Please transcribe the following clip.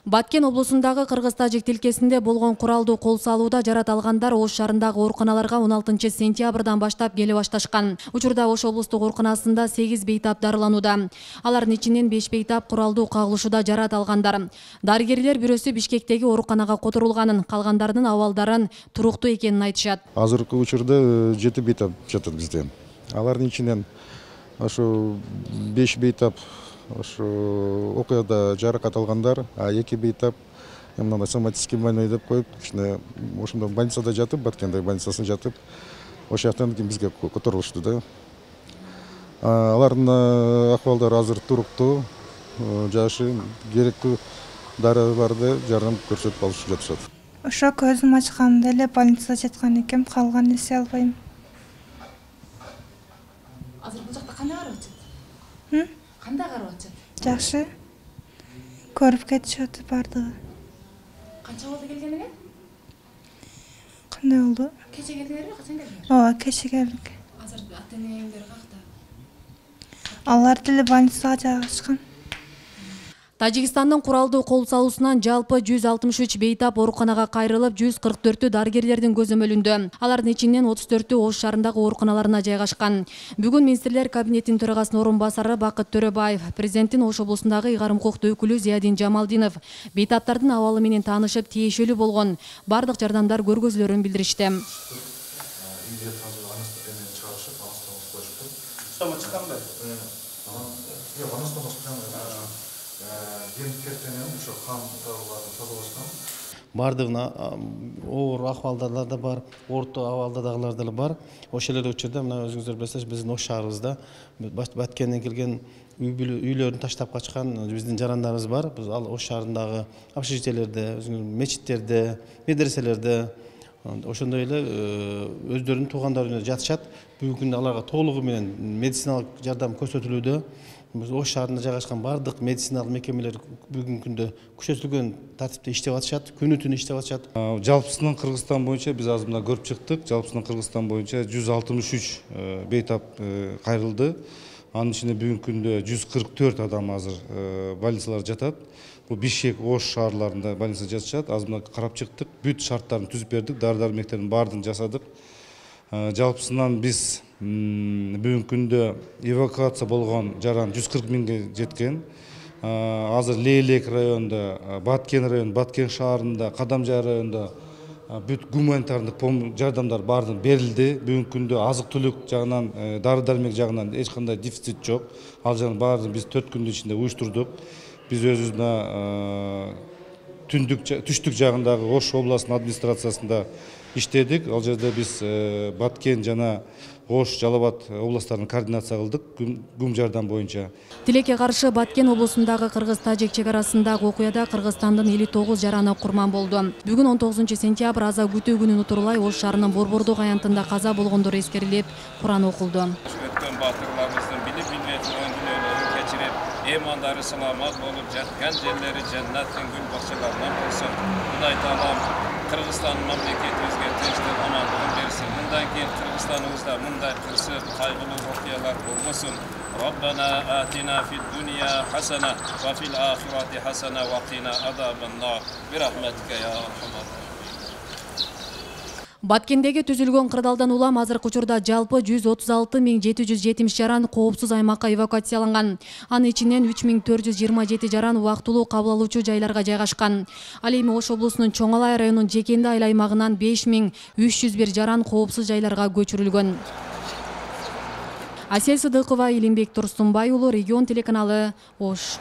Баткен облусундагы Кыргыз-Тажик тилкесинде болгон куралдуу кол салууда жарат алгандар Ош шаарындагы ооруканаларга 16 сентябрдан баштап келе башташкан. Учурда Ош облустук ооруканасында 8 бейтап дарыланууда. Алардын ичинен 5 бейтап куралдуу кагылышууда жарат алгандар. Дарыгерлер бирөөсү Бишкектеги ооруканага которулганын, калгандарынын абалдарын туруктуу экенин айтышат. Азыркы учурда 7 бейтап жатат бизде. Алардын ичинен ошо 5 бейтап окуяда жаракат алгандар, а 2 бейтап мына соматический больной деп коюп, ошондо больницада жатып, Баткенде больницасында жатып, ошол жактан бизге которулушту да. Алардын акыбалдары азыр туруктуу, жашы керектүү дары барды жардам көрсөтүп алышып жатышат. Ошо көзүм ачканда эле больницада жаткан экем, калган эсе албайм. Азыр бул жакта кандай карап атат? Кандай карап атат? Жакшы. Көрүп кетишет бардыгы. Канча болду келгениңе? Кандай болду? Кече келдиңерби, качан келдиңер? Ооба, кече келдик. Азыр ата-энеңдер какта? Алар деле больницага жайгашкан. Тажикстандын куралдуу кол салуусунан жалпы 163 бейтап ооруканага кайрылып, 144-тү дарыгерлердин көзөмөлүндө. Алардын ичинен 34-тү Ош шаарындагы ооруканаларына жайгашкан. Бүгүн министрлер кабинетинин төрагасынын орун басары Бакыт Төрөбаев, президенттин Ош облусундагы ыйгарым укуктуу өкүлү Зиядин Жамалдинов бейтаптардын абалы менен таанышып, тиешелүү болгон бардык жардамдар көргөзүлөрүн билдиришти. Бардығына оор ахвалдарлар да бар, орто абалдадагылар да бар. Ошол эле учурда мына өзүңүздөр билесиз, биздин Ош шаарыбызда Баткенден келген үйлөрүн таштап качкан биздин жарандарыбыз бар. Биз ал Ош шаарындагы общежитиелерде, мечиттерде, медреселерде ошондой эле өздөрүнүн туугандары үйүнө жатышат. Бүгүнкү күндө аларга толугу менен медициналык жардам көрсөтүлүүдө. Ош шаарында жайгашкан бардык медициналык мекемелер бүгүнкү күндө күчөтүлгөн тартипте иштеп атышат, күнү-түнү иштеп атышат. Жалпысынан Кыргызстан боюнча биз азыр мына көрүп чыктык. Жалпысынан Кыргызстан боюнча 163 бейтап кайрылды. Анын ичинде бүгүнкү күндө 144 адам азыр больницаларда жатат. Бул Бишкек, Ош шаарларында больницада жатышат. Азыр мына карап чыктык, бүт шарттарын түзүп бердик, дары-дармектердин баардыгын жасадык. Жалпысынан биз бүгүнкү күндө эвакуация болгон жаран 140 миңге жеткен. Азыр Лейлек районунда, Баткен району, Баткен шаарында, Кадамжай районунда бүт гуманитардык жардамдар баардыгы берилди. Бүгүнкү күндө азык-түлүк жагынан, дары-дармек жагынан эч кандай дефицит жок. Ал жагын баардыгын биз 4 күндүн ичинде уюштурдук. Биз өзүбүз түштүк жагындагы Ош областынын администрациясында иштедик. Ал жерде биз Баткен жана Ош, Жалал Абад областарын координация кылдык гум жардам боюнча. Тилекке каршы Баткен облусундагы Кыргыз-Тажик чек арасындагы окуяда Кыргызстандын 59 жараны курман болду. Бүгүн 19 сентябрь аза күтүү күнүн утурулай Ош шаарынын Борбордук аянтында каза болгондор эскерилип, Куран окулду. Өткөн батырларыбыздын билип-билбей турган күнөөлөрүн кечирип, эмандары саламат болуп, жаткан жерлери жаннаттын гүл бакчаларынан болсун. Кудай таалам Кыргызстан мамлекетибизге тынчтык, амандыгын берсин. Мындан кийин Кыргызстаныбызда мындай кырсык, кайгылуу окуялар болбосун. Rabbana atina fid dunya hasana wa fil akhirati hasana wa qina adhabannar. Bi rahmatika ya arhamar rahimin. Баткендеги түзүлгөн кырдаалдан улам азыркы учурда жалпы 136.770 жаран коопсуз аймакка эвакуацияланган. Анын ичинен 3.427 жаран убактылуу кабыл алуучу жайларга жайгашкан. Ал эми Ош облусунун Чоң Алай районунун Жекенди айыл аймагынан 5.301 жаран коопсуз жайларга көчүрүлгөн. Асел Сыдыкова, Илимбек Турсунбай уулу, Регион телеканалы, Ош.